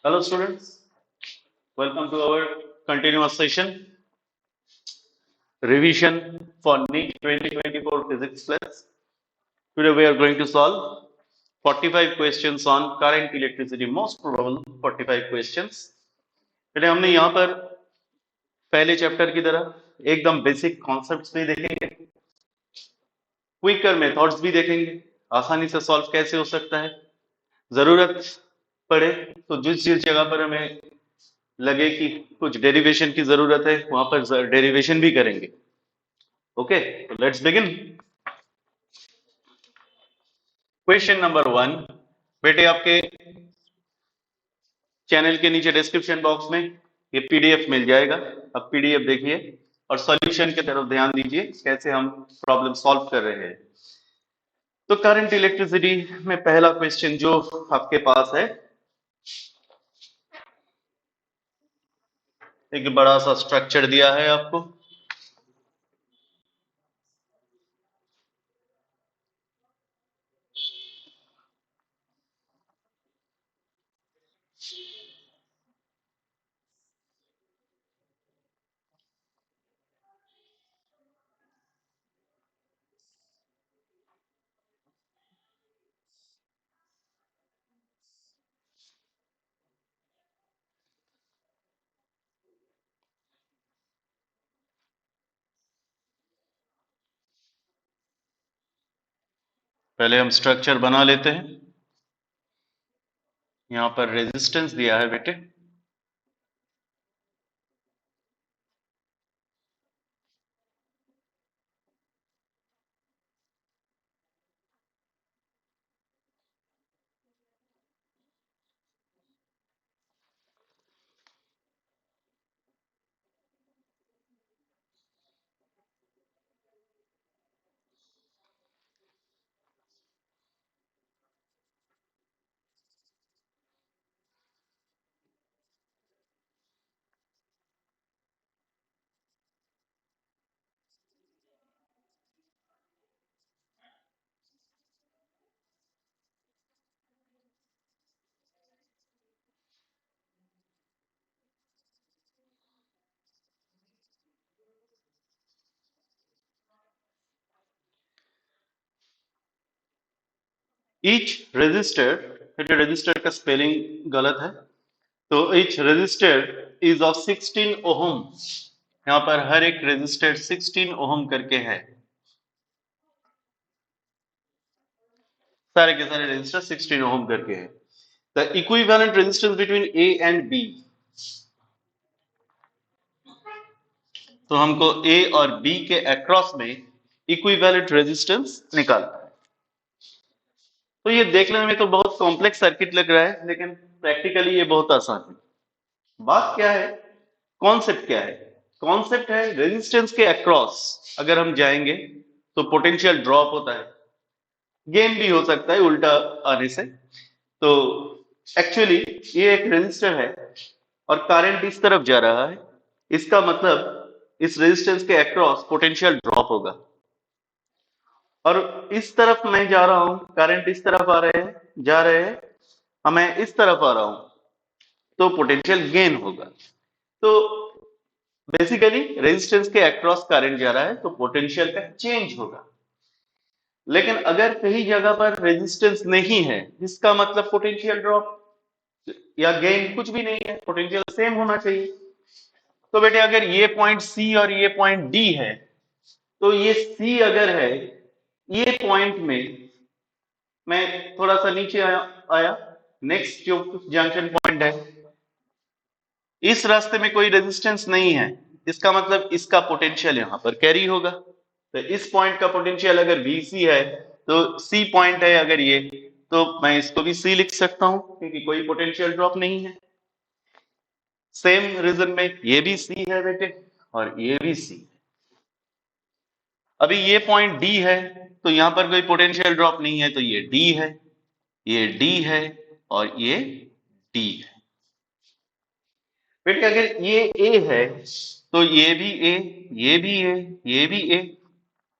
Hello students, welcome to our continuous session revision for NEET 2024 Physics Plus. Today we are going to solve 45 questions on current electricity, most probable 45 questions. पहले हमने यहाँ पर पहले chapter की तरह एकदम basic concepts भी देखेंगे, क्विकर मेथड्स भी देखेंगे, आसानी से सॉल्व कैसे हो सकता है, जरूरत पड़े तो जिस जगह पर हमें लगे कि कुछ डेरिवेशन की जरूरत है वहां पर डेरिवेशन भी करेंगे. Okay, let's begin. Question number 1. बेटे आपके चैनल के नीचे डिस्क्रिप्शन बॉक्स में ये पीडीएफ मिल जाएगा. अब पीडीएफ देखिए और सॉल्यूशन की तरफ ध्यान दीजिए कैसे हम प्रॉब्लम सॉल्व कर रहे हैं. तो करंट इलेक्ट्रिसिटी में पहला क्वेश्चन जो आपके पास है, एक बड़ा सा स्ट्रक्चर दिया है आपको. पहले हम स्ट्रक्चर बना लेते हैं. यहां पर रेजिस्टेंस दिया है बेटे, ईच रेजिस्टर, रेजिस्टर का स्पेलिंग गलत है, तो each resistor is of 16 ohm. यहां पर हर एक रेजिस्टर 16 ओहम करके है. सारे के सारे रेजिस्टर 16 ओहम करके है. The equivalent resistance between A and B, तो हमको ए और बी के अक्रॉस में इक्विवेलेंट रेजिस्टेंस निकालना है. तो ये देखने में तो बहुत कॉम्प्लेक्स सर्किट लग रहा है, लेकिन प्रैक्टिकली ये बहुत आसान है. बात क्या है, कॉन्सेप्ट क्या है? कॉन्सेप्ट है रेजिस्टेंस के अक्रॉस अगर हम जाएंगे तो पोटेंशियल ड्रॉप होता है, गेन भी हो सकता है उल्टा आने से. तो एक्चुअली ये एक रेजिस्टर है और करंट इस तरफ जा रहा है, इसका मतलब इस रेजिस्टेंस के अक्रॉस पोटेंशियल ड्रॉप होगा. और इस तरफ मैं जा रहा हूं, करंट इस तरफ आ रहे हैं, जा रहे हैं, और मैं इस तरफ आ रहा हूं, तो पोटेंशियल गेन होगा. तो बेसिकली रेजिस्टेंस के अक्रॉस करंट जा रहा है तो पोटेंशियल का चेंज होगा. लेकिन अगर कहीं जगह पर रेजिस्टेंस नहीं है, इसका मतलब पोटेंशियल ड्रॉप या गेन कुछ भी नहीं है, पोटेंशियल सेम होना चाहिए. तो बेटे अगर ये पॉइंट सी और ये पॉइंट डी है, तो ये सी अगर है, ये पॉइंट में मैं थोड़ा सा नीचे आया, नेक्स्ट जो जंक्शन पॉइंट है, इस रास्ते में कोई रेजिस्टेंस नहीं है, इसका मतलब इसका पोटेंशियल यहां पर कैरी होगा. तो इस पॉइंट का पोटेंशियल अगर VC है तो C पॉइंट है अगर ये, तो मैं इसको भी C लिख सकता हूं क्योंकि कोई पोटेंशियल ड्रॉप नहीं है. सेम रीजन में ये भी C है बेटे और ये भी C. अभी ये पॉइंट D है तो यहां पर कोई पोटेंशियल ड्रॉप नहीं है, तो ये D है, ये D है और ये D है. बेटे अगर ये A है तो ये भी A, ये भी A, ये भी A,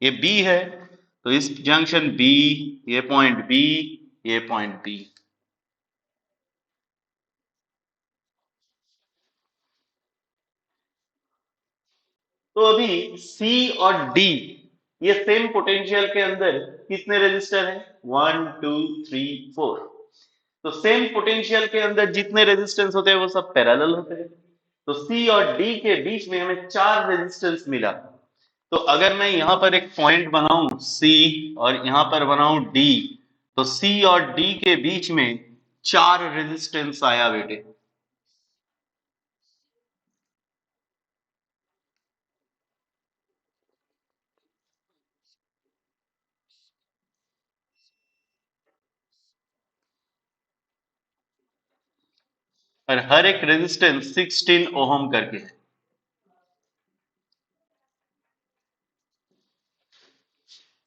ये B है, तो इस जंक्शन B, ये पॉइंट B, ये पॉइंट B. तो अभी C और D ये सेम पोटेंशियल के अंदर कितने रेजिस्टर हैं? 1 2 3 4। तो सेम पोटेंशियल के अंदर जितने रेजिस्टेंस होते हैं वो सब पैरेलल होते हैं। तो C और D के बीच में हमें 4 रेजिस्टेंस मिला। तो अगर मैं यहां पर एक पॉइंट बनाऊं C और यहां पर बनाऊं D, तो C और D के बीच में 4 रेजिस्टेंस आया बेटे। और हर एक रेजिस्टेंस 16 ओहम करके है।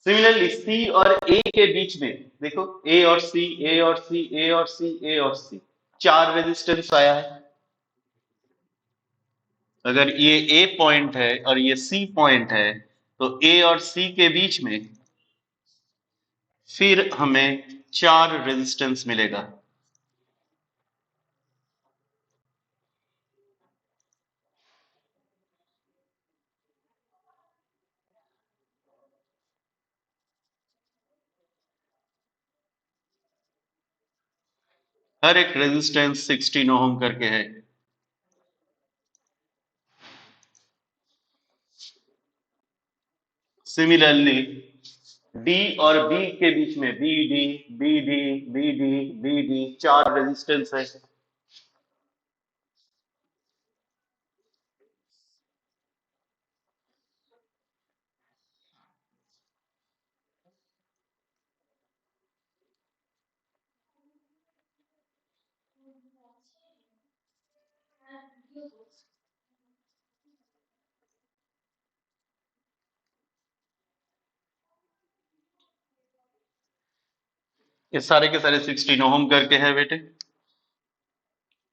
सिमिलरली C और A के बीच में देखो, A और C, A और C, A और C, A और C, 4 रेजिस्टेंस आया है। अगर ये A पॉइंट है और ये C पॉइंट है, तो A और C के बीच में फिर हमें 4 रेजिस्टेंस मिलेगा। हर एक रेजिस्टेंस 16 ओम करके है। सिमिलरली D और B के बीच में BD, BD, BD, BD 4 resistance है। ये सारे के सारे 16 ओम करके है बेटे।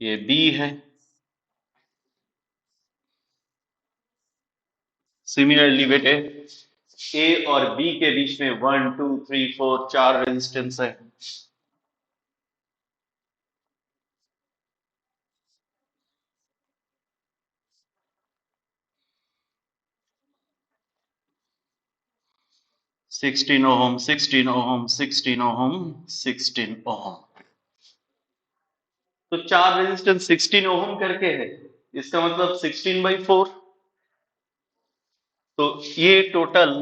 ये B है। सिमिलरली बेटे A और B के बीच में 1 2 3 4 4 रेजिस्टेंस है। सिक्सटीन ओम, 16 ओम, 16 ओम, 16 ओम। तो 4 रेजिस्टेंस 16 ओम करके है, इसका मतलब 16/4। तो ये टोटल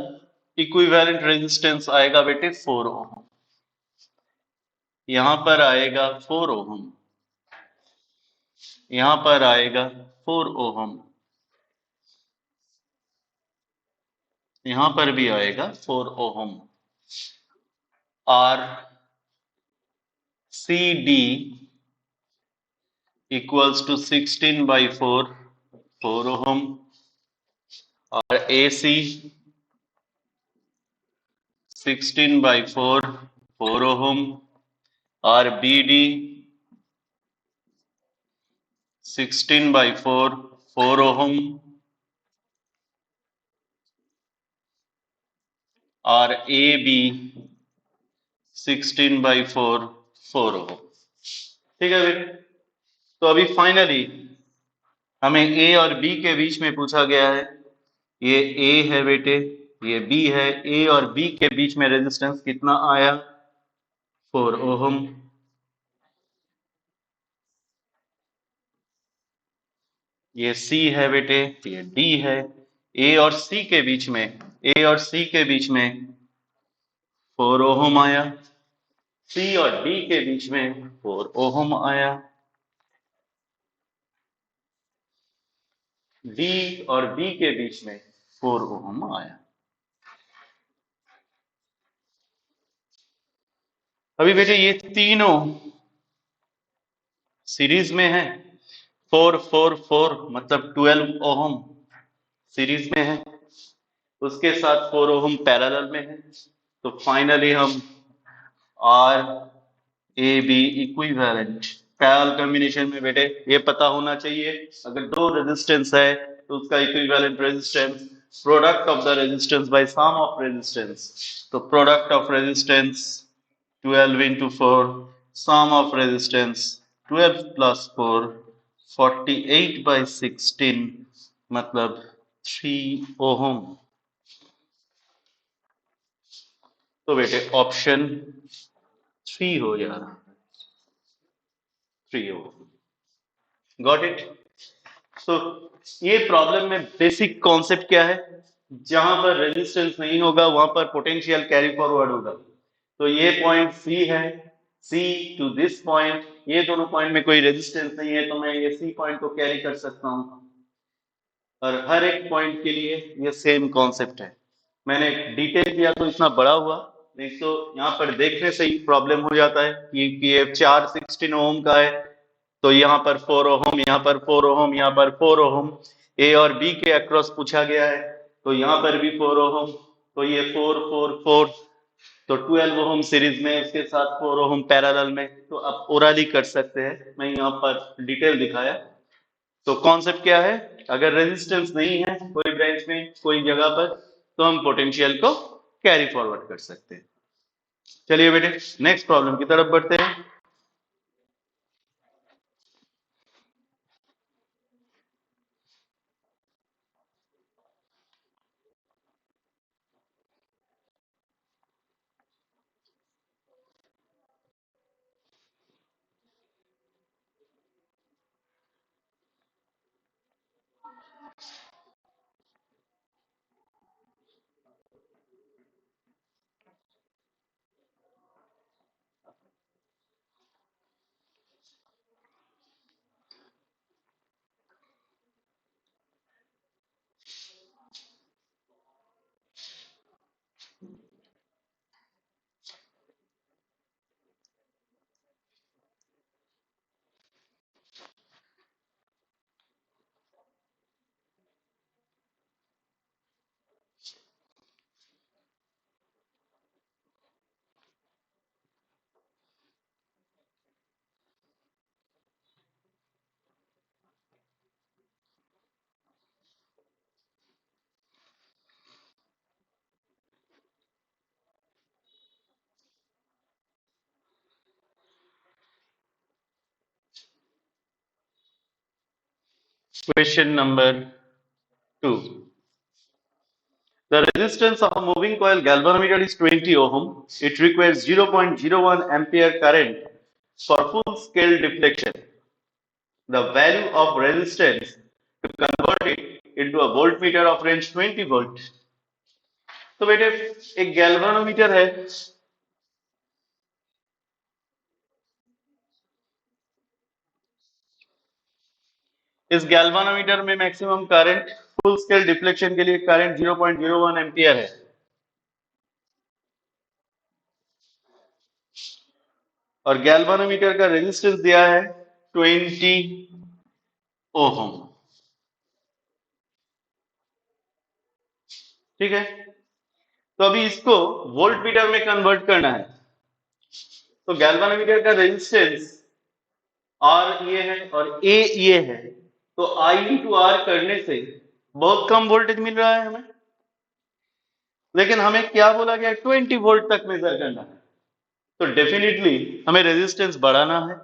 इक्विवेलेंट रेजिस्टेंस आएगा बेटे 4 ओम। यहां पर आएगा 4 ओम, यहां पर आएगा 4 ओम, यहां पर भी आएगा 4 ohm. R C D equals to 16/4, 4 ohm. और ए सी 16/4, 4 ओम। और बी डी 16/4, 4 ओम। और ए बी 16/4, 4 ओम। ठीक है बेटे। तो अभी फाइनली हमें ए और बी के बीच में पूछा गया है। ये ए है बेटे, ये बी है। ए और बी के बीच में रेजिस्टेंस कितना आया? 4 ओम। ये सी है बेटे, ये डी है। ए और सी के बीच में, ए और सी के बीच में 4 ओम आया। सी और डी के बीच में 4 ओम आया। डी और बी के बीच में 4 ओम आया। अभी बेटे ये तीनों सीरीज में है। 4 4 4 मतलब 12 ओम सीरीज में है, उसके साथ 4 ओम पैरेलल में है। तो फाइनली हम R A B equivalent parallel combination में बेटे ये पता होना चाहिए, अगर दो रेजिस्टेंस है तो उसका equivalent resistance product of the resistance by sum of resistance. तो product of resistance 12 into 4, sum of resistance 12 plus 4, 48/16 मतलब 3 ओहम। तो बेटे ऑप्शन 3 हो जाना, 3 ओहम। Got it. तो ये प्रॉब्लम में बेसिक कॉन्सेप्ट क्या है, जहां पर रेजिस्टेंस नहीं होगा वहां पर पोटेंशियल कैरी फॉरवर्ड होगा। तो ये पॉइंट सी है, सी टू दिस पॉइंट, ये दोनों पॉइंट में कोई रेजिस्टेंस नहीं है, तो मैं ये सी पॉइंट को कैरी कर सकता हूं। और हर एक पॉइंट के लिए ये सेम कॉन्सेप्ट है। मैंने डिटेल किया तो इतना बड़ा हुआ, नहीं तो यहाँ पर देखने से ही प्रॉब्लम हो जाता है कि ये 4 16 ओम का है, तो यहाँ पर 4 ओहम, यहाँ पर 4 ओहम, यहाँ पर 4 ओहम। ए और बी के अक्रॉस पूछा गया है, तो यहाँ पर भी 4 ओहम, तो ये 4 4 4, तो 12 ओहम सीरीज में, उसके साथ 4 ओहम पैरेलल में। तो आप ओरली कर सकते हैं, मैं यहाँ पर डिटेल दिखाया। तो कॉन्सेप्ट क्या है, अगर रेजिस्टेंस नहीं है कोई ब्रांच में कोई जगह पर, तो हम पोटेंशियल को कैरी फॉरवर्ड कर सकते हैं। चलिए बेटे नेक्स्ट प्रॉब्लम की तरफ बढ़ते हैं। Question number 2. The resistance of a moving coil galvanometer is 20 ohm. It requires 0.01 ampere current for full scale deflection. The value of resistance to convert it into a voltmeter of range 20 volt. तो बेटे एक galvanometer है, इस galvanometer में maximum current full scale deflection के लिए current 0.01 ampere है, और गैल्वानोमीटर का रेजिस्टेंस दिया है 20 ओहम। ठीक है, तो अभी इसको वोल्ट मीटर में कन्वर्ट करना है। तो गैल्वानोमीटर का रेजिस्टेंस आर ये है और ए ये है, तो आई इंटू आर करने से बहुत कम वोल्टेज मिल रहा है हमें, लेकिन हमें क्या बोला गया, 20 वोल्ट तक मेजर करना है। तो डेफिनेटली हमें रेजिस्टेंस बढ़ाना है,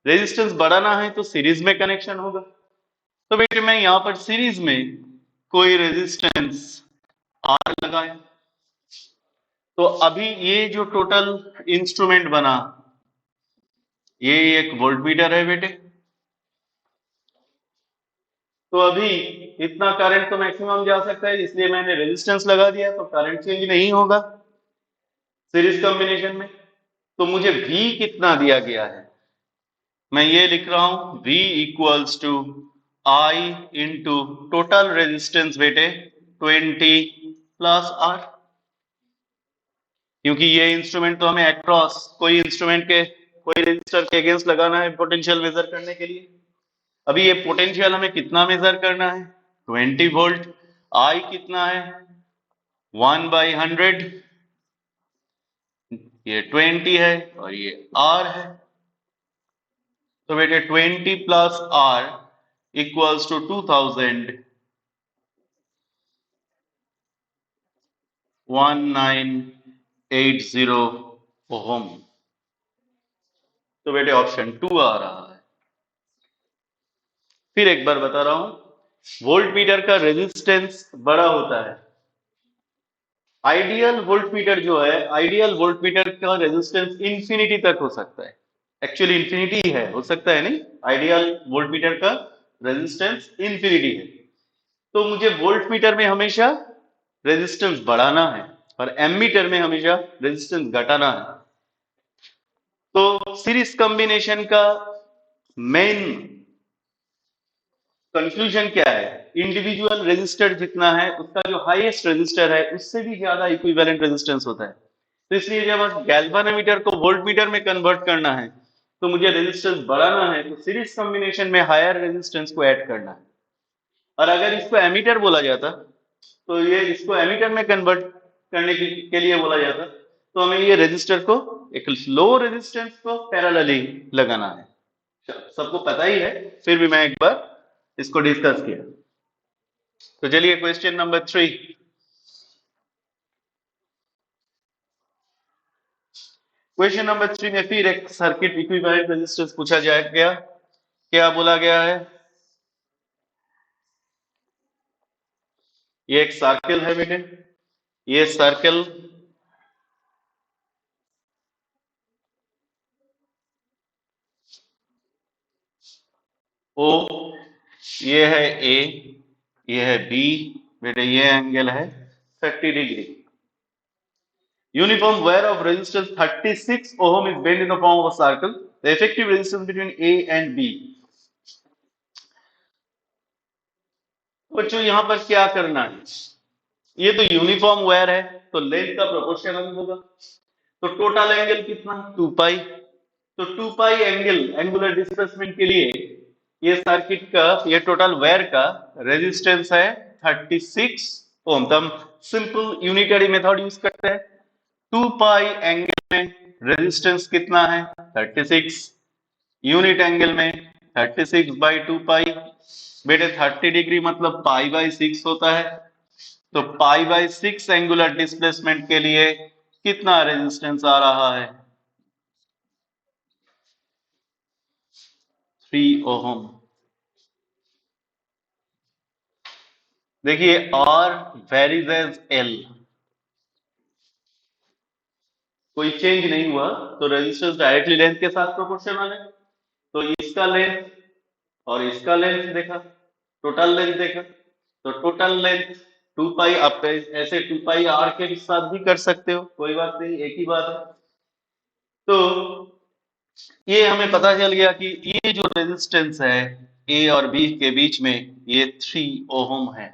रेजिस्टेंस बढ़ाना है तो सीरीज में कनेक्शन होगा। तो बेटे मैं यहां पर सीरीज में कोई रेजिस्टेंस आर लगाया, तो अभी ये जो टोटल इंस्ट्रूमेंट बना, ये एक वोल्टमीटर है बेटे। तो अभी इतना करंट तो मैक्सिमम जा सकता है, इसलिए मैंने रेजिस्टेंस लगा दिया, तो करंट चेंज नहीं होगा सीरीज कॉम्बिनेशन में। तो मुझे V कितना दिया गया है, मैं ये लिख रहा हूं V equals to I into total resistance बेटे 20 प्लस R, क्योंकि ये इंस्ट्रूमेंट तो हमें अक्रॉस कोई इंस्ट्रूमेंट के कोई रेजिस्टर के अगेंस्ट लगाना है पोटेंशियल मेजर करने के लिए। अभी ये पोटेंशियल हमें कितना मेजर करना है, 20 वोल्ट। आई कितना है, 1/100, ये 20 है और ये आर है। तो बेटे 20 plus R equals to 201980 ohm. तो बेटे ऑप्शन 2 आ रहा है। फिर एक बार बता रहा हूं, वोल्ट मीटर का रेजिस्टेंस बड़ा होता है। आइडियल वोल्ट मीटर जो है, आइडियल वोल्ट मीटर का रेजिस्टेंस इंफिनिटी तक हो सकता है। एक्चुअली इंफिनिटी है, हो सकता है नहीं, आइडियल वोल्ट मीटर का रेजिस्टेंस इंफिनिटी है। तो मुझे वोल्ट मीटर में हमेशा रेजिस्टेंस बढ़ाना है और एमीटर में हमेशा रेजिस्टेंस घटाना है। तो सीरीज कॉम्बिनेशन का मेन कंक्लूजन क्या है? इंडिविजुअल रेजिस्टर जितना है उसका जो हाईएस्ट रेजिस्टर है उससे भी ज्यादा इक्विवेलेंट रेजिस्टेंस होता है। तो इसलिए जब गैल्वेनोमीटर को वोल्ट मीटर में कन्वर्ट करना है तो मुझे रेजिस्टेंस बढ़ाना है, तो सीरीज कॉम्बिनेशन में हायर रेजिस्टेंस को ऐड करना है। और अगर इसको एमीटर बोला जाता तो ये इसको एमीटर में कन्वर्ट करने के लिए बोला जाता, तो हमें ये रेजिस्टर को एक लो रेजिस्टेंस को पैरेलली लगाना है। सबको पता ही है, फिर भी मैं एक बार इसको डिस्कस किया। तो चलिए क्वेश्चन नंबर 3। क्वेश्चन नंबर 3 में फिर एक सर्किट इक्विवेलेंट रेजिस्टेंस पूछा जाएगा। क्या बोला गया है? ये एक सर्कल है बेटे, ये सर्कल ओ, ये है ए, ये है बी, बेटे ये एंगल है 30 degree. Uniform wear of resistance 36 ohm is bent in the form of a circle. The effective resistance between A and B. बच्चों यहाँ पर क्या करना है? ये तो यूनिफॉर्म वायर है तो लेंथ का प्रोपोर्शनल होगा। तो टोटल एंगल कितना? 2 पाई। तो 2 पाई एंगल एंगुलर डिस्प्लेसमेंट के लिए ये सर्किट का, ये टोटल वायर का रेजिस्टेंस है 36 ओम। तो हम सिंपल यूनिटरी मेथड यूज करते हैं। 2 पाई एंगल में रेजिस्टेंस कितना है? 36। यूनिट एंगल में 36 बाई 2 पाई, बेटे 30 डिग्री मतलब पाई बाई 6 होता है। तो पाई बाई 6 एंगुलर डिस्प्लेसमेंट के लिए कितना रेजिस्टेंस आ रहा है? 3 ओम। देखिए R वेरीज एज L, कोई चेंज नहीं हुआ, तो रेजिस्टेंस डायरेक्टली लेंथ के साथ प्रोपोर्शनल है। तो इसका लेंथ और इसका लेंथ देखा, टोटल लेंथ देखा, तो टोटल लेंथ 2 पाई। आप ऐसे 2 पाई आर के साथ भी कर सकते हो, कोई बात नहीं, एक ही बात है। तो ये हमें पता चल गया कि ये जो रेजिस्टेंस है ए और बी के बीच में, ये 3 ओम है।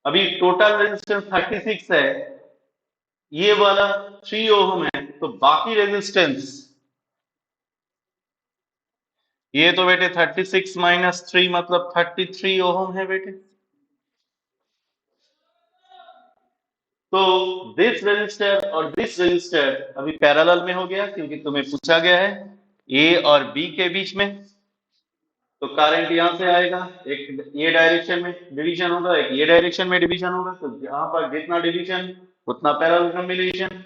अभी टोटल रेजिस्टेंस 36 है, ये वाला 3 ओम है, तो बाकी रेजिस्टेंस, ये तो बेटे 36 माइनस 3 मतलब 33 ओम है बेटे। तो दिस रजिस्टर और दिस रजिस्टर अभी पैरेलल में हो गया, क्योंकि तुम्हें पूछा गया है ए और बी के बीच में। तो करंट यहां से आएगा, एक ये डायरेक्शन में डिवीजन होगा, एक ये डायरेक्शन में डिवीजन होगा। तो यहां पर जितना डिवीजन उतना पैरेलल कॉम्बिनेशन।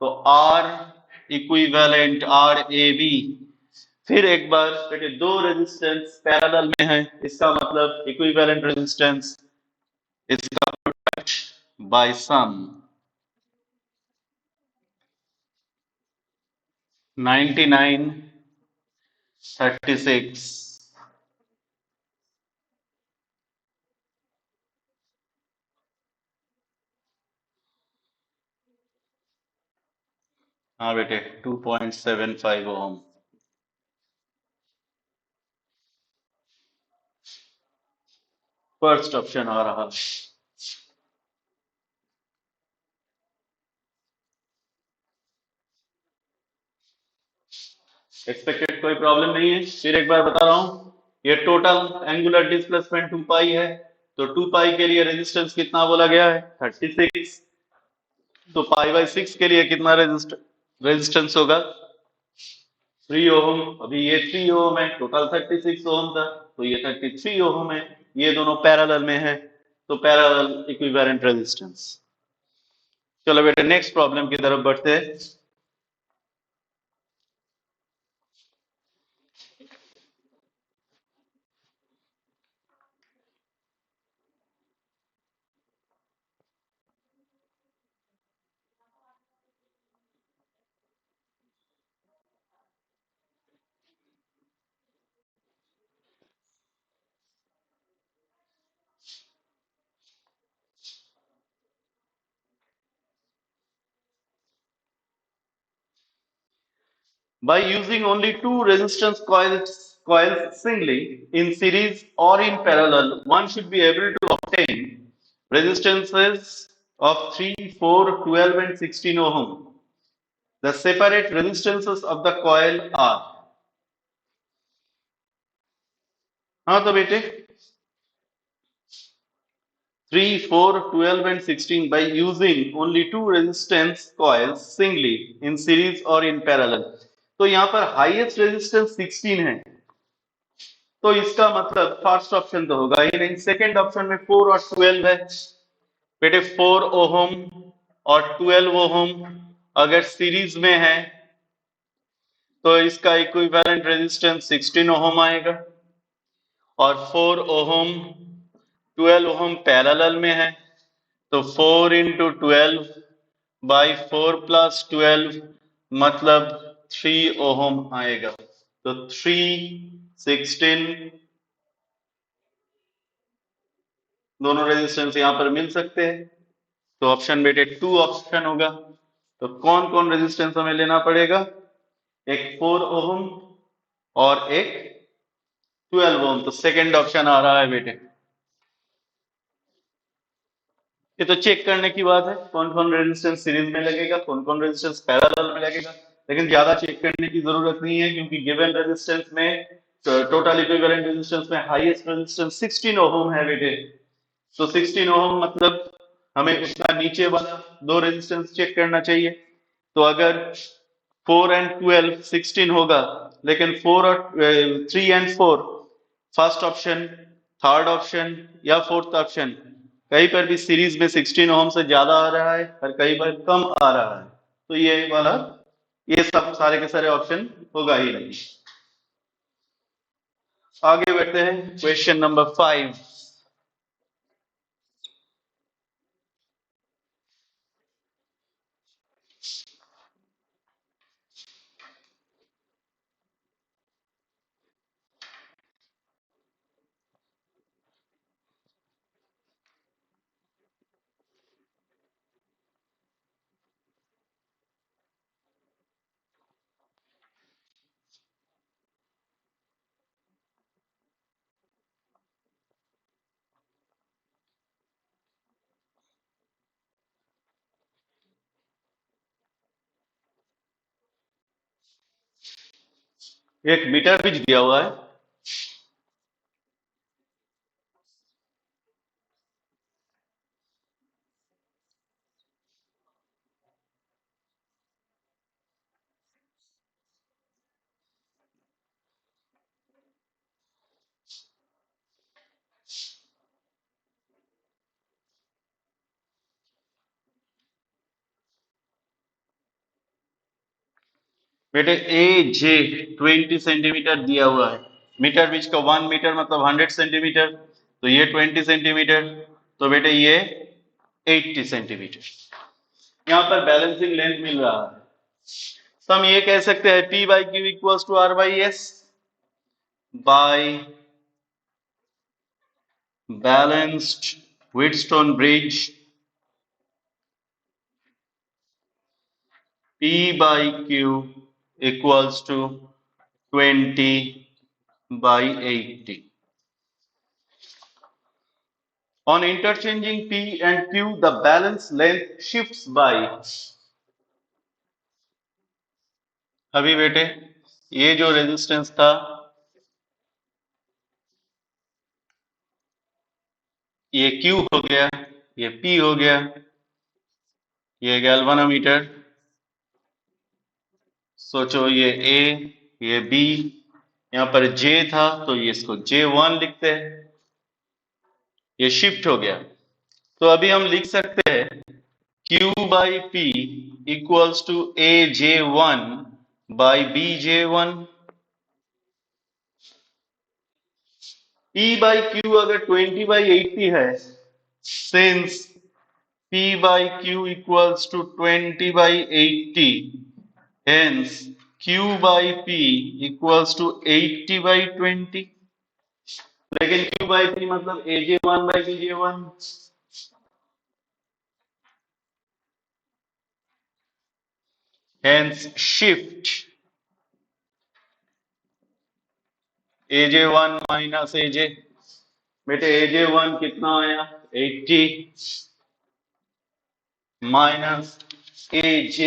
तो R equivalent R A B. फिर एक बार बेटे दो रेजिस्टेंस पैरेलल में है, इसका मतलब इक्विवेलेंट रेजिस्टेंस, इसका प्रोडक्ट बाय सम 99 36। हाँ बेटे 2.75 ओम। फर्स्ट ऑप्शन आ रहा है। एक्सपेक्टेड कोई प्रॉब्लम नहीं है। फिर एक बार बता रहा हूं, ये टोटल एंगुलर डिस्प्लेसमेंट 2 पाई है, तो 2 पाई के लिए रेजिस्टेंस कितना बोला गया है? 36। तो पाई बाई 6 के लिए कितना रेजिस्टेंस होगा? 3 ओम। अभी ये 3 ओम है, टोटल 36 ओम था, तो ये 33 ओम है। ये दोनों पैरेलल में है, तो पैरेलल इक्विवेलेंट रेजिस्टेंस। चलो बेटे नेक्स्ट प्रॉब्लम की तरफ बढ़ते हैं। by using only two resistance coils singly in series or in parallel, one should be able to obtain resistances of 3, 4, 12 and 16 ohm. The separate resistances of the coil are, हाँ तो बेटे 3, 4, 12 and 16 by using only two resistance coils singly in series or in parallel. तो यहां पर highest resistance 16 है, तो इसका मतलब फर्स्ट ऑप्शन तो होगा ही नहीं, सेकंड ऑप्शन में 4 और 12 है बेटे। 4 ओहम और 12 ओहम अगर सीरीज में है तो इसका इक्विवेलेंट रेजिस्टेंस 16 ओहम आएगा, और 4 ओहम 12 ओहम पैरेलल में है तो 4 इंटू 12 बाई 4 प्लस 12 मतलब 3 ओहम आएगा। तो 3, 16 दोनों रेजिस्टेंस यहां पर मिल सकते हैं, तो ऑप्शन बेटे 2 ऑप्शन होगा। तो कौन कौन रेजिस्टेंस हमें लेना पड़ेगा, एक 4 ओहम और एक 12 ओहम, तो सेकंड ऑप्शन आ रहा है बेटे। ये तो चेक करने की बात है कौन कौन रेजिस्टेंस सीरीज में लगेगा, कौन कौन रेजिस्टेंस पैरेलल में लगेगा, लेकिन ज्यादा चेक करने की जरूरत नहीं है क्योंकि गिवन रेजिस्टेंस में टोटल इक्विवेलेंट रेजिस्टेंस में हाईएस्ट रेजिस्टेंस 16 ओहम है बेटे। तो 16 ओहम मतलब हमें उसका नीचे वाला दो रेजिस्टेंस चेक करना चाहिए। तो अगर 4 एंड 12 16 होगा, लेकिन 4 और 3 and 4 first option, third option या फोर्थ ऑप्शन कहीं पर भी सीरीज में 16 ओम से ज्यादा आ रहा है और कहीं पर कम आ रहा है, तो ये वाला ये सब सारे के सारे ऑप्शन होगा ही नहीं। आगे बढ़ते हैं क्वेश्चन नंबर 5। एक मीटर भी दिया हुआ है, बेटे ए जे 20 सेंटीमीटर दिया हुआ है, मीटर बीच का 1 मीटर मतलब 100 सेंटीमीटर, तो ये 20 सेंटीमीटर, तो बेटे ये 80 सेंटीमीटर। यहां पर बैलेंसिंग लेंथ मिल रहा है, तो हम ये कह सकते हैं P by Q equals to R by S by balanced Wheatstone bridge P by Q equals to 20 by 80. On interchanging P and Q, the balance length shifts by, अभी बेटे ये जो रेजिस्टेंस था ये Q हो गया, ये P हो गया, ये गैल्वेनोमीटर, सोचो ये A ये B, यहां पर J था तो ये इसको J1 लिखते हैं, ये शिफ्ट हो गया। तो अभी हम लिख सकते हैं Q by P equals to AJ1 by BJ1। P by Q अगर 20 by 80 है, since P by Q equals to 20 by 80, hence Q by P equals to 80 by 20। लेकिन Q by P मतलब AJ1 by BJ1, hence shift AJ1 minus AJ, बेटे AJ1 कितना आया 80 minus AJ,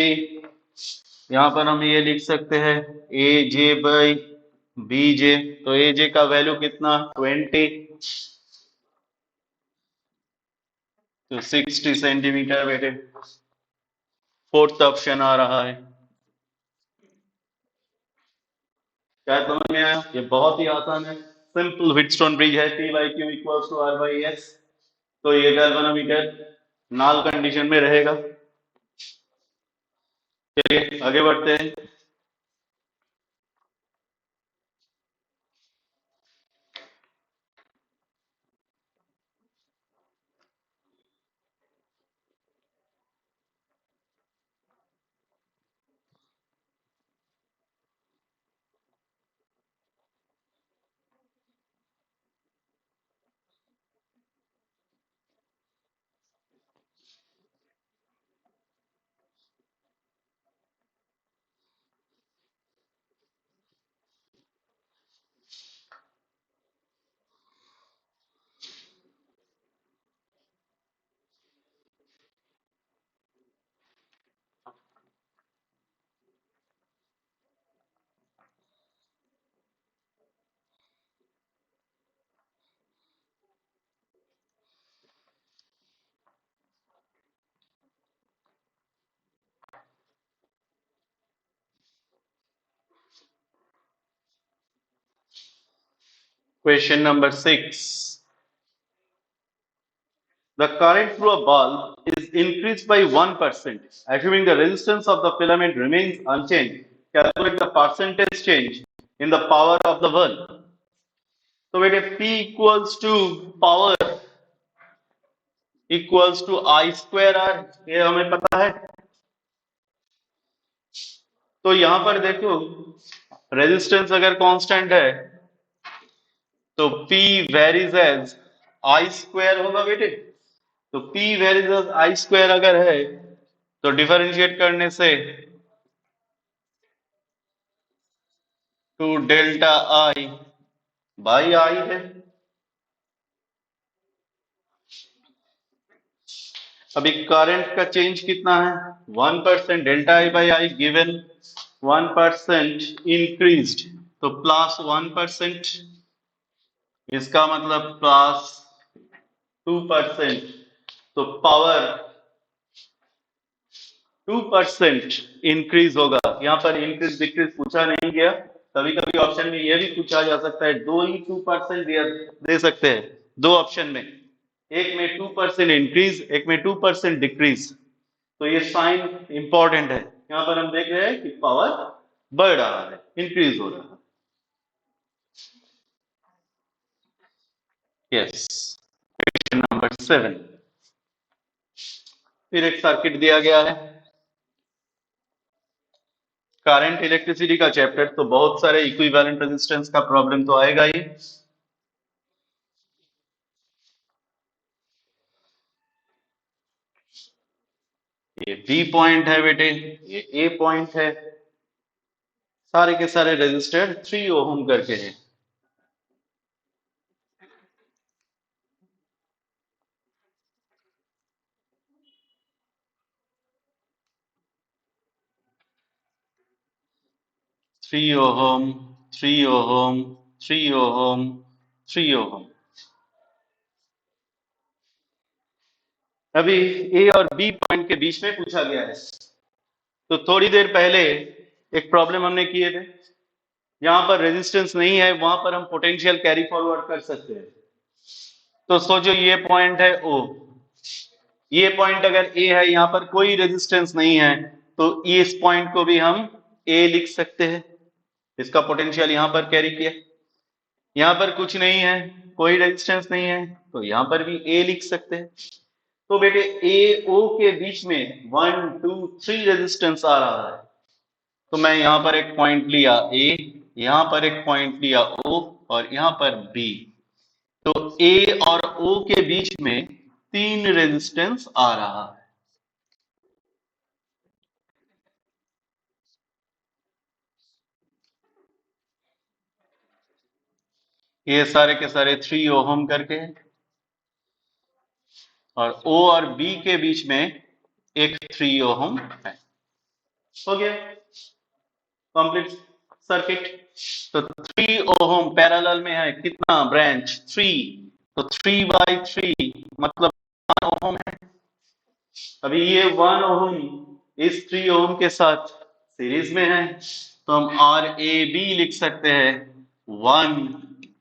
यहां पर हम ये लिख सकते हैं AJ बाई BJ, तो AJ का वैल्यू कितना 20, तो 60 सेंटीमीटर बेटे, फोर्थ ऑप्शन आ रहा है। क्या समझ में आया? ये बहुत ही आसान है, सिंपल व्हीटस्टोन ब्रिज है, T by Q equals to R by S, तो ये गैल्वेनोमीटर नाल कंडीशन में रहेगा। चलिए आगे बढ़ते हैं। Question number 6. The current through a bulb is increased by 1%, assuming the resistance of the filament remains unchanged. Calculate the percentage change in the power of the bulb. तो बेटे P equals to power equals to I square R, ये हमें पता है। तो यहां पर देखो रेजिस्टेंस अगर कांस्टेंट है तो P varies as I square होगा बेटे, तो P varies as I square अगर है तो डिफरेंशिएट करने से two delta I by I है। अभी करंट का चेंज कितना है 1%, delta I by I given 1% increased, तो प्लस 1%, इसका मतलब प्लस 2%, तो पावर 2% इंक्रीज होगा। यहाँ पर इंक्रीज डिक्रीज पूछा नहीं गया, कभी कभी ऑप्शन में यह भी पूछा जा सकता है, दो ही 2% दे सकते हैं दो ऑप्शन में, एक में 2% इंक्रीज, एक में 2% डिक्रीज, तो ये साइन इंपॉर्टेंट है। यहाँ पर हम देख रहे हैं कि पावर बढ़ रहा है, इंक्रीज हो रहा है। Yes, question number 7। फिर एक सर्किट दिया गया है, करंट इलेक्ट्रिसिटी का चैप्टर, तो बहुत सारे इक्विवेलेंट रेजिस्टेंस का प्रॉब्लम तो आएगा ही। ये बी पॉइंट है बेटे, ये ए पॉइंट है, सारे के सारे रेजिस्टर 3 ओम करके हैं। थ्री ओम, 3 ओम, 3 ओम, 3 ओम। अभी ए और बी पॉइंट के बीच में पूछा गया है, तो थोड़ी देर पहले एक प्रॉब्लम हमने किए थे, यहां पर रेजिस्टेंस नहीं है, वहां पर हम पोटेंशियल कैरी फॉरवर्ड कर सकते हैं। तो सोचो ये पॉइंट है ओ, ये पॉइंट अगर ए है, यहां पर कोई रेजिस्टेंस नहीं है, तो इस पॉइंट को भी हम ए लिख सकते हैं, इसका पोटेंशियल यहां पर कैरी किया। यहां पर कुछ नहीं है, कोई रेजिस्टेंस नहीं है, तो यहां पर भी ए लिख सकते हैं। तो बेटे ए ओ के बीच में 1 2 3 रेजिस्टेंस आ रहा है, तो मैं यहां पर एक पॉइंट लिया ए, यहां पर एक पॉइंट लिया ओ, और यहां पर बी, तो ए और ओ के बीच में 3 रेजिस्टेंस आ रहा है। ये सारे के सारे 3 ओहम करके हैं और O और B के बीच में एक 3 ओहम है। हो गया कंप्लीट सर्किट। तो 3 ओहम पैरेलल में है, कितना ब्रांच 3, तो 3/3 मतलब 1 ओहम है। अभी ये 1 ओहम इस 3 ओहम के साथ सीरीज में है, तो हम RAB लिख सकते हैं 1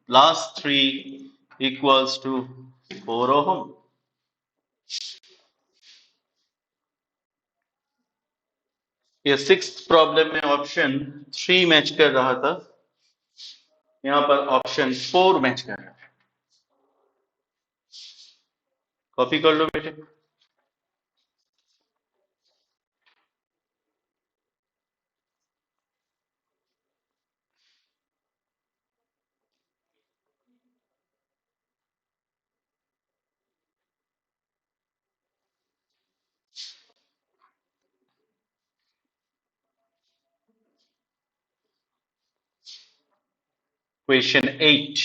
+ 3 इक्वल्स टू 4 ओहम। ये 6th प्रॉब्लम में ऑप्शन 3 मैच कर रहा था, यहां पर ऑप्शन 4 मैच कर रहा है। कॉपी कर लो बेटे। Question 8.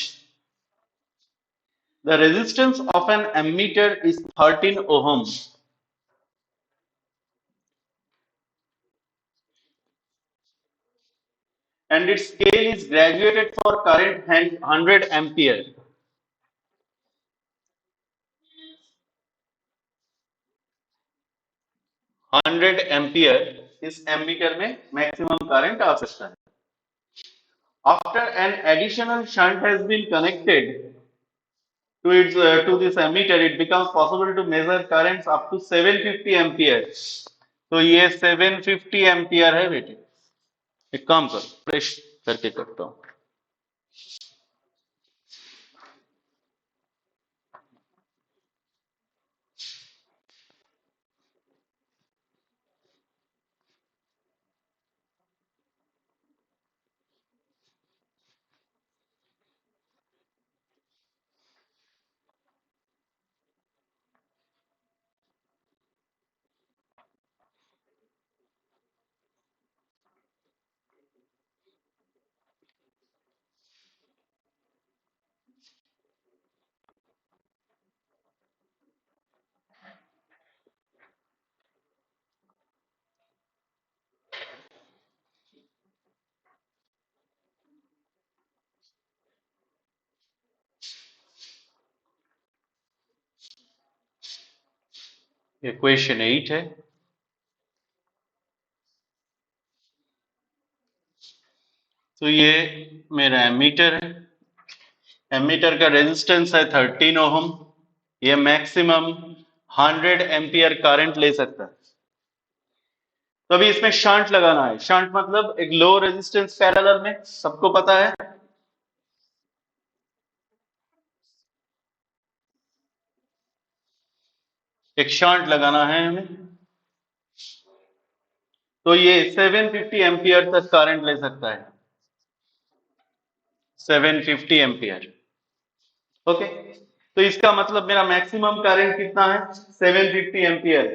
The resistance of an ammeter is 13 ohms and its scale is graduated for current 100 ampere. Hundred ampere इस एमीटर में मैक्सिमम करंट आ सकता है। After an additional shunt has been connected to this ammeter, it becomes possible to measure currents up to 750 ampere. तो ये 750 ampere है बेटे। एक काम करो, फ्रेश करके करता हूं। ये क्वेश्चन 8 है। तो ये मेरा एमीटर है, एमीटर का रेजिस्टेंस है 13 ओहम, ये मैक्सिमम 100 एम्पियर करंट ले सकता है। तो अभी इसमें शंट लगाना है। शंट मतलब एक लो रेजिस्टेंस पैरेलल में, सबको पता है। एक शंट लगाना है हमें, तो ये 750 एम्पियर तक करंट ले सकता है। 750 एम्पियर। ओके, तो इसका मतलब मेरा मैक्सिमम करंट कितना है 750 एम्पियर,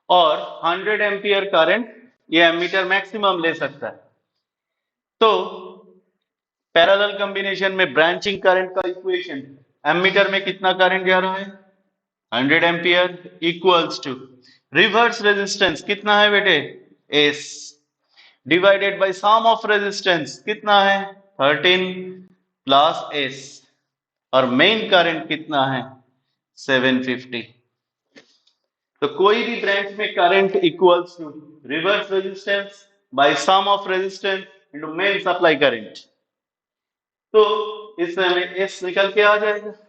और 100 एम्पियर करंट ये एमीटर मैक्सिमम ले सकता है। तो पैरेलल कॉम्बिनेशन में ब्रांचिंग करंट का इक्वेशन, एमीटर में कितना करंट जा रहा है 100 ampere equals to reverse resistance कितना है बेटे S, divided by sum of resistance कितना है 13 प्लस एस, और मेन करंट कितना है 750। तो कोई भी ब्रांच में current equals to reverse resistance by sum of resistance into main supply current. तो इसमें हमें एस निकल के आ जाएगा।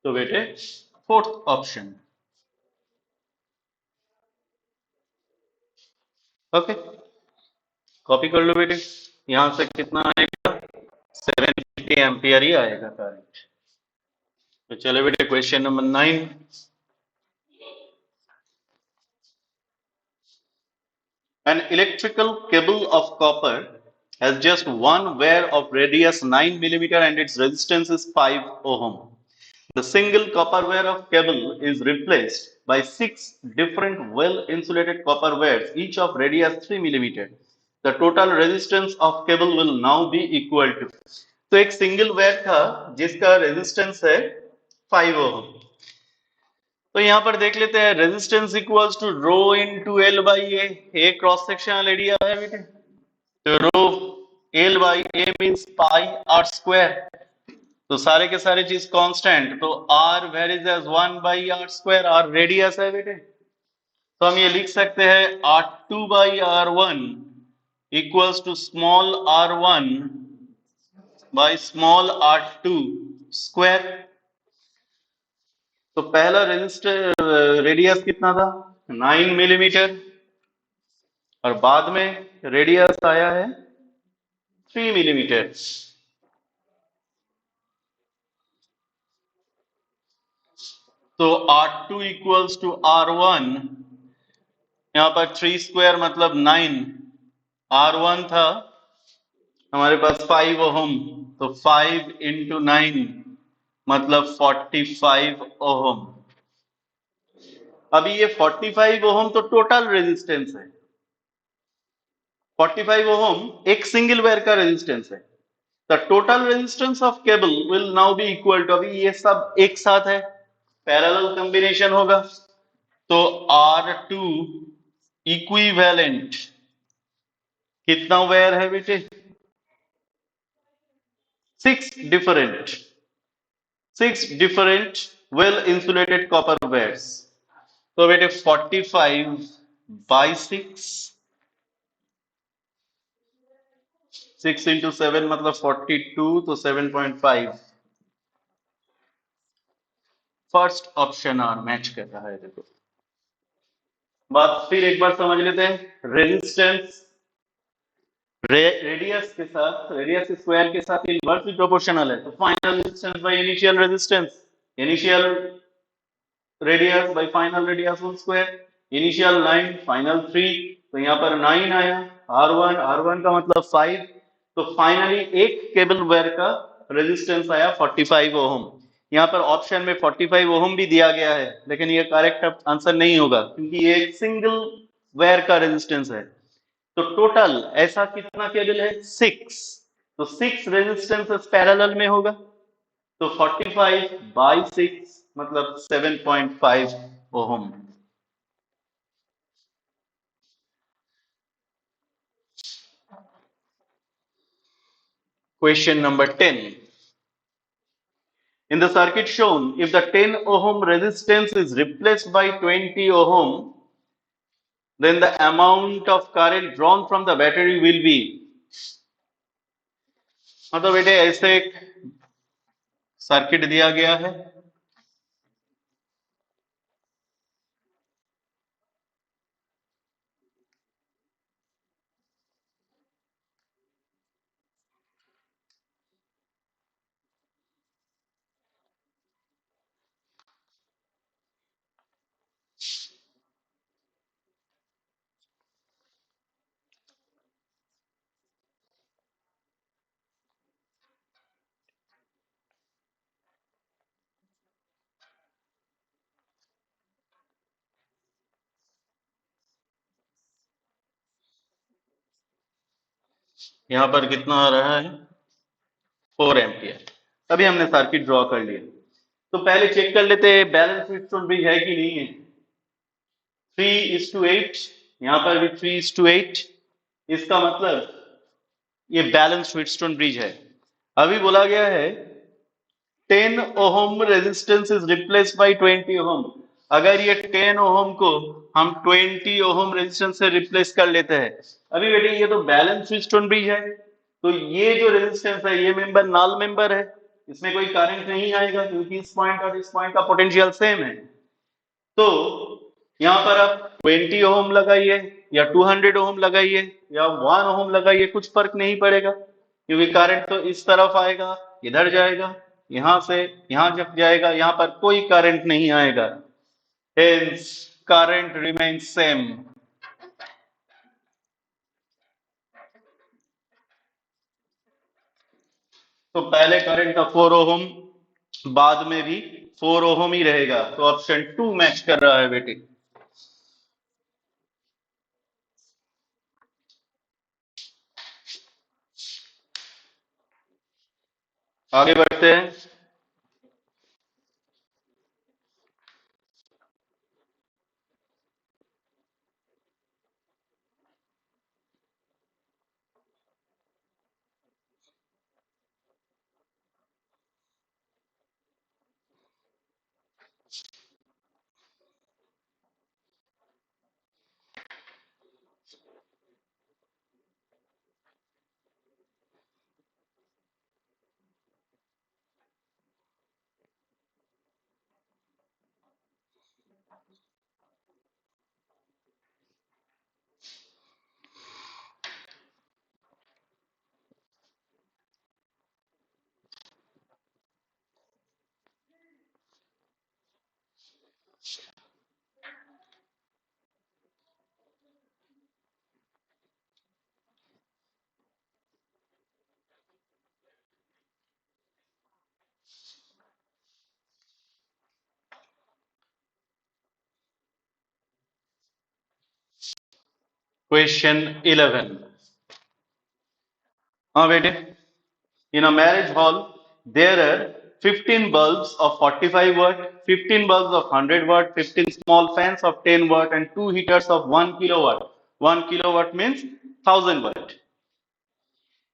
तो बेटे फोर्थ ऑप्शन। ओके, कॉपी कर लो बेटे। यहां से कितना आएगा 750 एम्पियर ही आएगा करंट। तो चलो बेटे question number 9। An electrical cable of copper has just one wire of radius 9 millimeter and its resistance is 5 ohm. The single copper wire of cable is replaced by 6 different well-insulated copper wires, each of radius 3 millimeter. The total resistance of cable will now be equal to. तो एक single wire था जिसका resistance है 5 ओम। तो यहां पर देख लेते हैं resistance equals to rho into L by A cross sectional area है बेटे। तो rho L by A means pi R square. तो सारे के सारे चीज कांस्टेंट, तो R varies as 1 by R square, R radius है बेटे। तो हम ये लिख सकते हैं R two by R one equals to small R one by small R two square. तो पहला रेजिस्टर रेडियस कितना था 9 मिलीमीटर और बाद में रेडियस आया है 3 मिलीमीटर। तो R2 इक्वल्स टू R1, यहां पर 3 स्क्वायर मतलब 9, R1 था हमारे पास 5 ओम, तो 5 इंटू 9 मतलब 45 ओम। अभी ये 45 ओम तो टोटल रेजिस्टेंस है, 45 ओम एक सिंगल वायर का रेजिस्टेंस है। The total resistance of cable will now be equal to, अभी ये सब एक साथ है, पैरेलल कॉम्बिनेशन होगा, तो R2 इक्विवेलेंट कितना वायर है बेटे 6 different well insulated copper wires. तो बेटे 45 बाई 6 इंटू 7 मतलब 42, तो 7.5। फर्स्ट ऑप्शन आर मैच कर रहा है। देखो बात फिर एक बार समझ लेते हैं, रेजिस्टेंस रेडियस के साथ, रेडियस स्क्वायर के साथ इनवर्सली प्रोपोर्शनल है, तो final resistance by initial resistance, initial radius by final radius whole square, initial 9 final 3, तो यहाँ पर 9 आया, R1 का मतलब 5, तो फाइनली एक केबल वायर का रेजिस्टेंस आया 45 ओम। यहाँ पर ऑप्शन में 45 ओम भी दिया गया है, लेकिन ये करेक्ट आंसर नहीं होगा क्योंकि ये एक सिंगल वायर का रेजिस्टेंस है। तो टोटल ऐसा कितना केबल है 6, तो 6 रेजिस्टेंस पैरेलल में होगा, तो 45 बाई 6 मतलब 7.5 ohm. Question number 10, in the circuit shown, if the 10 ohm resistance is replaced by 20 ohm, then the amount of current drawn from the battery will be, मतलब बेटे ऐसे एक सर्किट दिया गया है, यहां पर कितना आ रहा है 4 एम्पियर। अभी हमने सर्किट ड्रॉ कर लिया, तो पहले चेक कर लेते हैं बैलेंस व्हीटस्टोन ब्रिज है कि नहीं है। 3:8, यहां पर भी 3:8, इसका मतलब ये बैलेंस व्हीटस्टोन ब्रिज है। अभी बोला गया है 10 ohm resistance is replace by 20 ओम। अगर ये 10 ओम को हम 20 ओम रेजिस्टेंस से रिप्लेस कर लेते हैं, अभी बेटे ये तो बैलेंस व्हीटस्टोन ब्रिज है, तो ये जो रेजिस्टेंस है ये मेंबर नल मेंबर है, इसमें कोई करंट नहीं आएगा क्योंकि इस पॉइंट और इस पॉइंट का पोटेंशियल सेम है। तो यहां पर आप 20 ओम लगाइए या 200 ओम लगाइए या 1 ओम लगाइए, कुछ फर्क नहीं पड़ेगा क्योंकि करंट तो इस तरफ आएगा, इधर जाएगा, यहां से यहां जब जाएगा, यहां पर कोई करंट नहीं आएगा, हेंस करंट रिमेन्स सेम। तो पहले करंट था 4 ओहम, बाद में भी 4 ओहम ही रहेगा, तो ऑप्शन 2 मैच कर रहा है बेटे। आगे बढ़ते हैं। क्वेश्चन 11। हाँ बेटे, in a marriage hall there are 15 bulbs of 45 watt, 15 bulbs of 100 watt, 15 small fans of 10 watt, and 2 heaters of 1 kilowatt. 1 kilowatt means 1000 watt.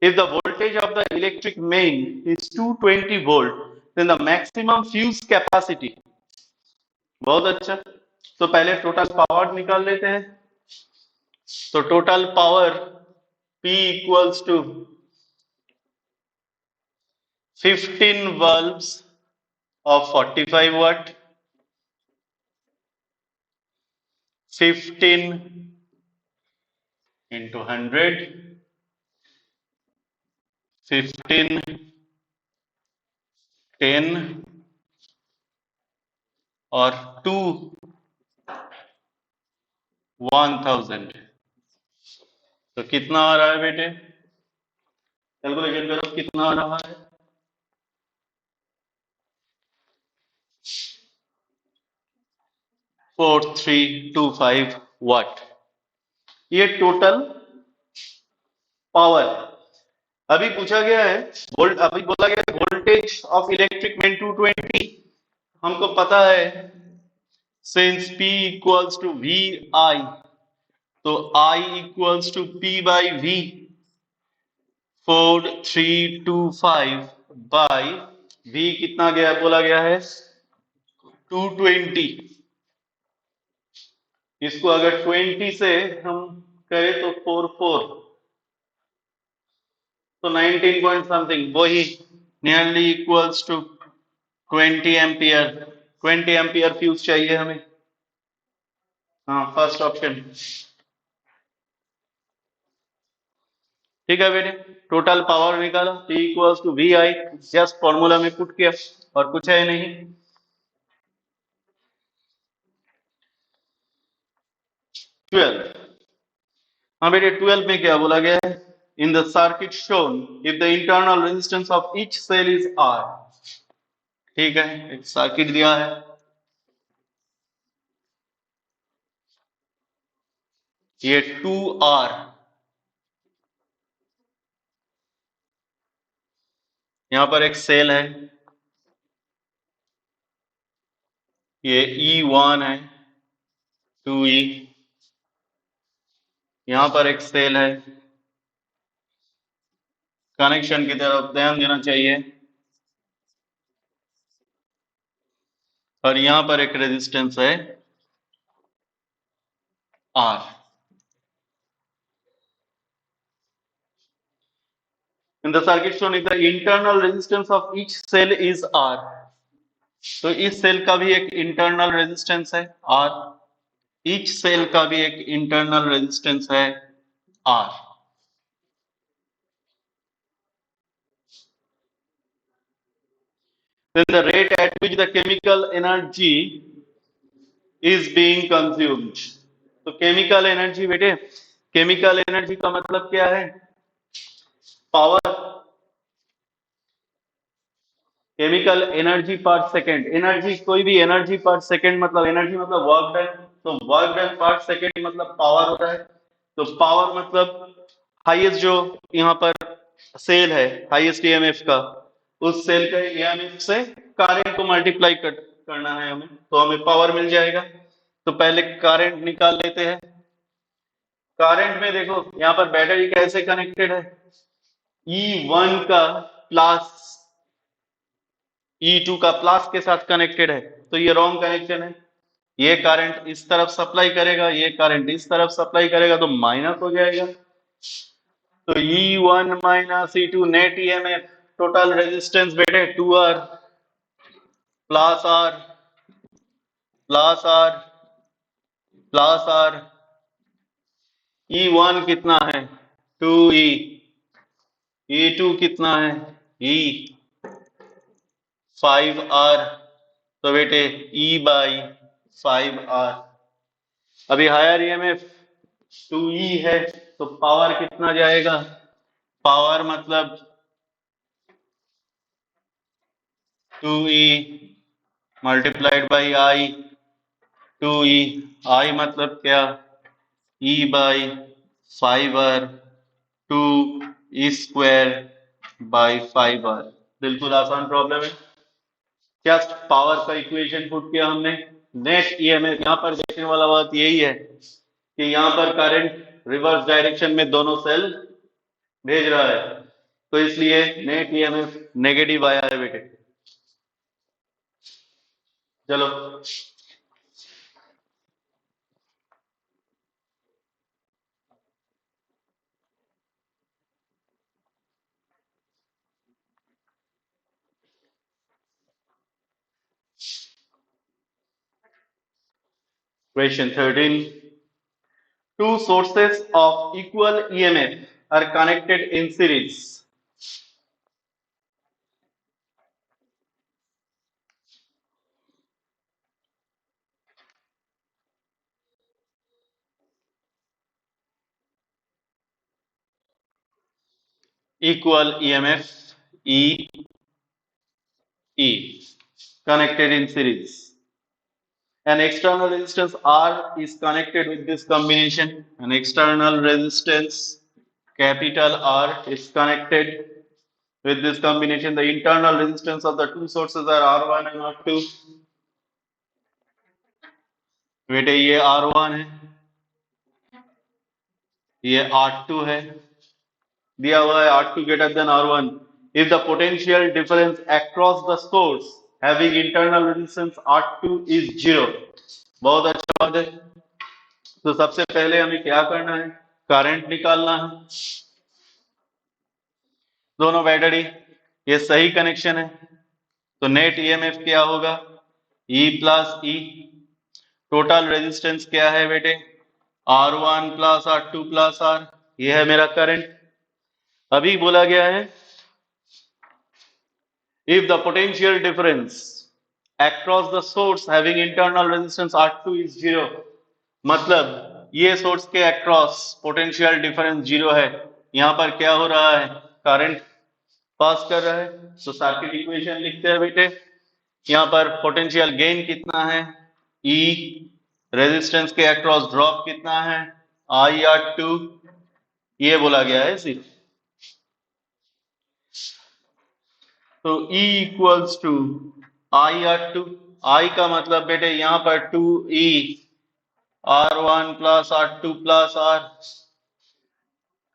If the voltage of the electric main is 220 volt, then the maximum fuse capacity. बहुत अच्छा। तो पहले total power निकाल लेते हैं। तो total power P equals to 15 bulbs of 45 watt, 15 into 100, 15, 10 और 2 1000। तो कितना आ रहा है बेटे? कैलकुलेशन करो कितना आ रहा है। 4325 वाट। ये टोटल पावर। अभी पूछा गया है वोल्ट, अभी बोला गया है वोल्टेज ऑफ इलेक्ट्रिक मेन 220। हमको पता है since P equals to V I, तो I equals to P by V। 4325 by V कितना गया बोला गया है 220। इसको अगर 20 से हम करें तो 44, तो 19 पॉइंट समथिंग, वही nearly equals to 20 ampere. 20 ampere fuse चाहिए हमें। हाँ, फर्स्ट ऑप्शन। ठीक है बेटे, टोटल पावर निकाला P equals to V I, just formula में पुट किया और कुछ है नहीं। 12। हाँ बेटे, 12 में क्या बोला गया है? In the circuit shown if the internal resistance of each cell is R. ठीक है, एक सर्किट दिया है, ये 2R, यहां पर एक सेल है, ये E1 है, 2E, यहां पर एक सेल है। कनेक्शन की तरफ ध्यान देना चाहिए। और यहां पर एक रेजिस्टेंस है R। In the circuit shown if the internal resistance of each cell is R, तो इस सेल का भी एक इंटरनल रेजिस्टेंस है R, ईच सेल का भी एक इंटरनल रेजिस्टेंस है R। then the rate at which the chemical energy is being consumed। तो केमिकल एनर्जी बेटे, केमिकल एनर्जी का मतलब क्या है? पावर। केमिकल एनर्जी पर सेकेंड, एनर्जी कोई भी एनर्जी पर सेकेंड मतलब एनर्जी मतलब वर्क डन, तो वर्क डन पर सेकेंड मतलब पावर होता है। तो पावर मतलब हाईएस्ट जो यहाँ पर सेल है हाईएस्ट ईएमएफ का, उस सेल के ईएमएफ से करंट को मल्टीप्लाई करना है हमें, तो हमें पावर मिल जाएगा। तो पहले करंट निकाल लेते हैं। करंट में देखो यहाँ पर बैटरी कैसे कनेक्टेड है, E1 का प्लस E2 का प्लस के साथ कनेक्टेड है, तो ये रॉन्ग कनेक्शन है। ये करंट इस तरफ सप्लाई करेगा, ये करंट इस तरफ सप्लाई करेगा, तो माइनस हो जाएगा। तो E1 minus E2 net EMF, total resistance बेटे 2R plus R plus R plus R। E1 कितना है 2E, E2 कितना है E 5R, तो बेटे E बाई 5R। अभी हायर ईएमएफ 2E है, तो पावर कितना जाएगा, पावर मतलब 2E multiplied by I, 2E, I मतलब क्या E by 5R, 2 square by 5R। बिल्कुल आसान प्रॉब्लम है। क्या पावर का इक्वेशन पुट किया हमने, नेट ईएमएफ। यहाँ पर देखने वाला बात यही है कि यहाँ पर करंट रिवर्स डायरेक्शन में दोनों सेल भेज रहा है, तो इसलिए नेट ईएमएफ नेगेटिव आया है बेटे। चलो question 13, two sources of equal EMF are connected in series. Equal EMF E E connected in series. An external resistance R is connected with this combination. An external resistance capital R is connected with this combination. The internal resistance of the two sources are R1 and R2. बेटे ये R1 है, ये R2 है, दिया हुआ है R2 greater than R1. If the potential difference across the source having internal resistance R2 is 0. बहुत अच्छा बात है। तो सबसे पहले हमें क्या करना है, करंट निकालना है। दोनों बैटरी ये सही कनेक्शन है, तो नेट ईएमएफ क्या होगा E plus E। Total resistance क्या है बेटे R1 plus R2 plus R, ये है मेरा करंट। अभी बोला गया है if the potential difference across the source having internal resistance R2 is 0, मतलब ये सोर्स के अक्रॉस पोटेंशियल डिफरेंस 0 है। यहां पर क्या हो रहा है, करंट पास कर रहा है। तो सर्किट इक्वेशन लिखते हैं बेटे, यहां पर पोटेंशियल गेन कितना है E, रेजिस्टेंस के अक्रॉस ड्रॉप कितना है IR2, ये बोला गया है सिर्फ। तो E equals to IR2, I का मतलब बेटे यहां पर 2E R1 plus R2 plus R,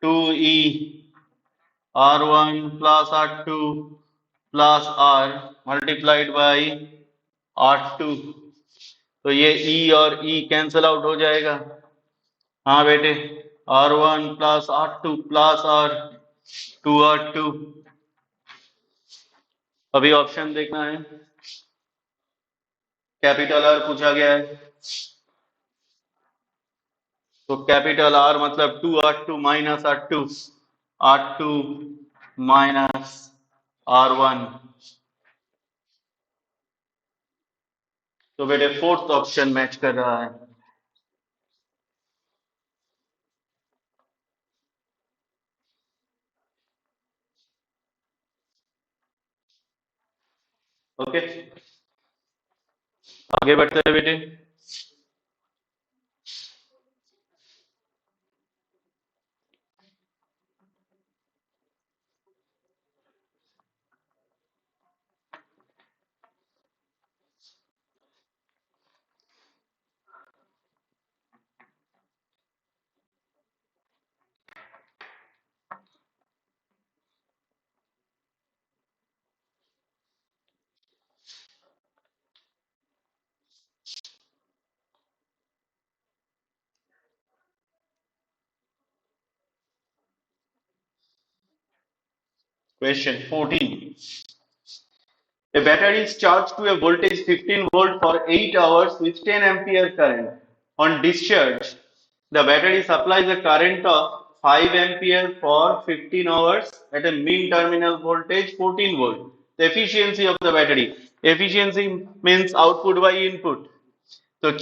2E R1 plus R2 plus R multiplied by R2। तो ये E और E कैंसल आउट हो जाएगा। हाँ बेटे R1 plus R2 plus R 2R2। अभी ऑप्शन देखना है, कैपिटल R पूछा गया है, तो कैपिटल R मतलब 2R2 minus R2, R2 minus R1। तो बेटे फोर्थ ऑप्शन मैच कर रहा है। ओके, आगे बढ़ते हैं बेटे। Question 14. A battery is charged to a voltage 15 volt for 8 hours with 10 ampere current. On discharge, the battery supplies a current of 5 ampere for 15 hours at a mean terminal voltage 14 volt. The efficiency of the battery. Efficiency means output by input. तो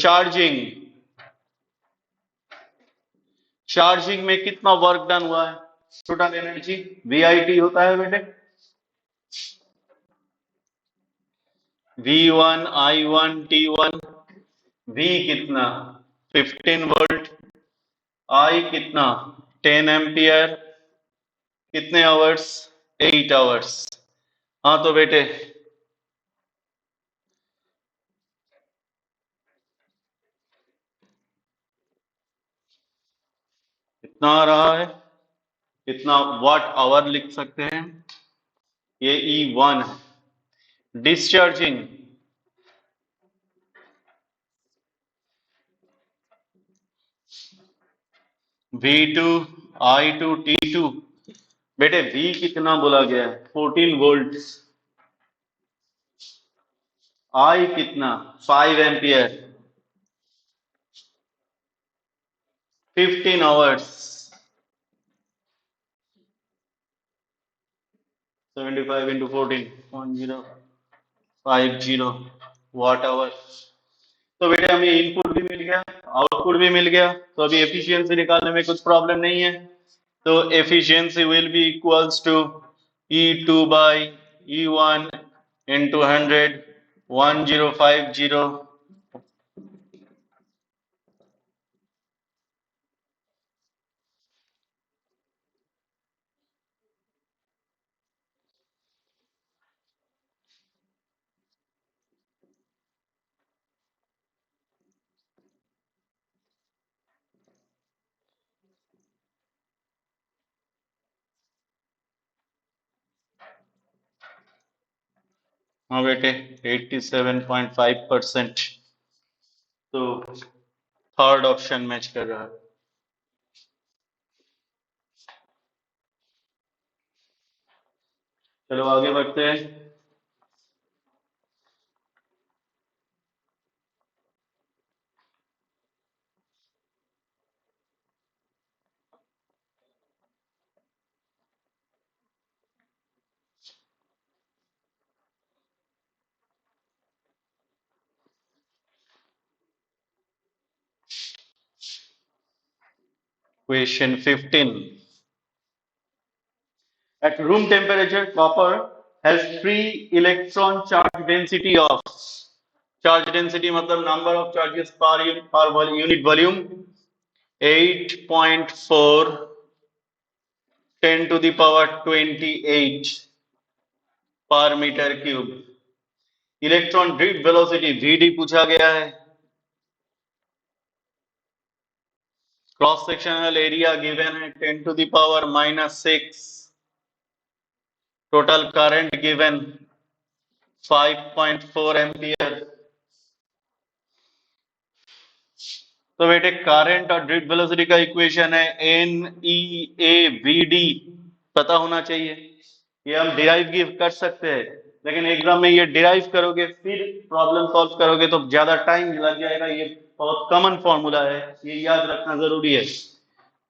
charging में कितना work done हुआ है, total energy VIT होता है बेटे, V1 I1 T1। V कितना 15 volt, I कितना 10 एम्पियर, कितने आवर्स 8 आवर्स। हाँ तो बेटे कितना आ रहा है, कितना वाट आवर लिख सकते हैं, ये E1 है। Discharging V2 I2 T2। बेटे V कितना बोला गया है 14 वोल्ट, I कितना 5 ampere 15 hours 75 into 14 1050 watt hour. तो बेटे हमें इनपुट भी मिल गया, आउटपुट भी मिल गया, तो अभी एफिशिएंसी निकालने में कुछ प्रॉब्लम नहीं है। तो efficiency will be equals to E2 by E1 into 100 1050। हाँ बेटे 87.5%, तो थर्ड ऑप्शन मैच कर रहा है। चलो आगे बढ़ते हैं। Question 15. At room temperature, copper has free electron charge density of, charge density मतलब number of charges per unit volume 8.4 10 to the power 28 पर meter cube. Electron drift velocity VD पूछा गया है। क्रॉस सेक्शनल एरिया गिवन है 10 to the power -6। Total current given 5.4 ampere. तो बेटे current और drift velocity का इक्वेशन है NEAVD, पता होना चाहिए। ये हम डिराइव कर सकते हैं, लेकिन एग्जाम में ये डिराइव करोगे फिर प्रॉब्लम सॉल्व करोगे तो ज्यादा टाइम लग जाएगा। ये बहुत कॉमन फॉर्मूला है, ये याद रखना जरूरी है।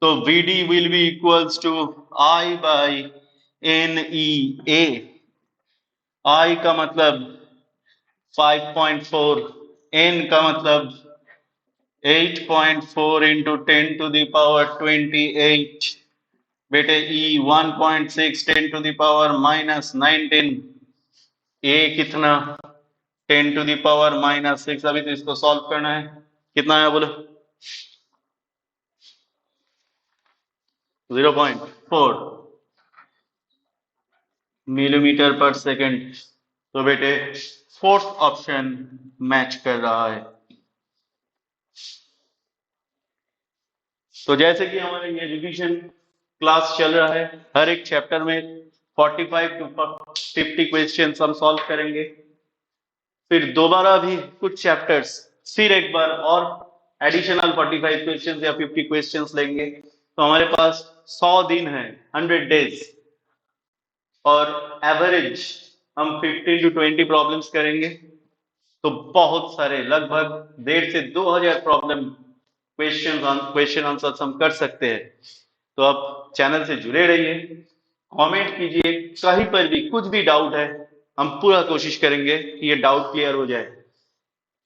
तो VD will be equals to I by NEA। I का मतलब 5.4, N का मतलब 8.4 into 10 to the power 28। बेटे E 1.6 10 to the power -19। ए कितना 10⁻⁻6। अभी तो इसको सॉल्व करना है। कितना है बोलो? 0.4 मिलीमीटर पर सेकेंड। तो बेटे फोर्थ ऑप्शन मैच कर रहा है। तो जैसे कि हमारे ये रिवीजन क्लास चल रहा है, हर एक चैप्टर में 45 टू 50 क्वेश्चंस हम सॉल्व करेंगे। फिर दोबारा भी कुछ चैप्टर्स फिर एक बार और एडिशनल 45 क्वेश्चंस या 50 क्वेश्चंस लेंगे। तो हमारे पास 100 दिन है, 100 डेज, और एवरेज हम 15 टू 20 प्रॉब्लम्स करेंगे। तो बहुत सारे, लगभग 1.5 से 2,000 प्रॉब्लम क्वेश्चन आंसर हम कर सकते हैं। तो आप चैनल से जुड़े रहिए, कमेंट कीजिए, कहीं पर भी कुछ भी डाउट है हम पूरा कोशिश करेंगे कि ये डाउट क्लियर हो जाए।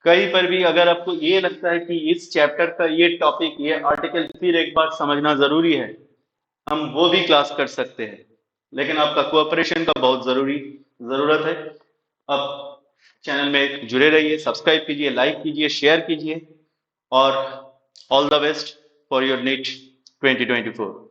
कहीं पर भी अगर आपको ये लगता है कि इस चैप्टर का ये टॉपिक, ये आर्टिकल फिर एक बार समझना जरूरी है, हम वो भी क्लास कर सकते हैं। लेकिन आपका कोऑपरेशन का बहुत जरूरत है। अब चैनल में जुड़े रहिए, सब्सक्राइब कीजिए, लाइक कीजिए, शेयर कीजिए, और all the best for your NEET 2024।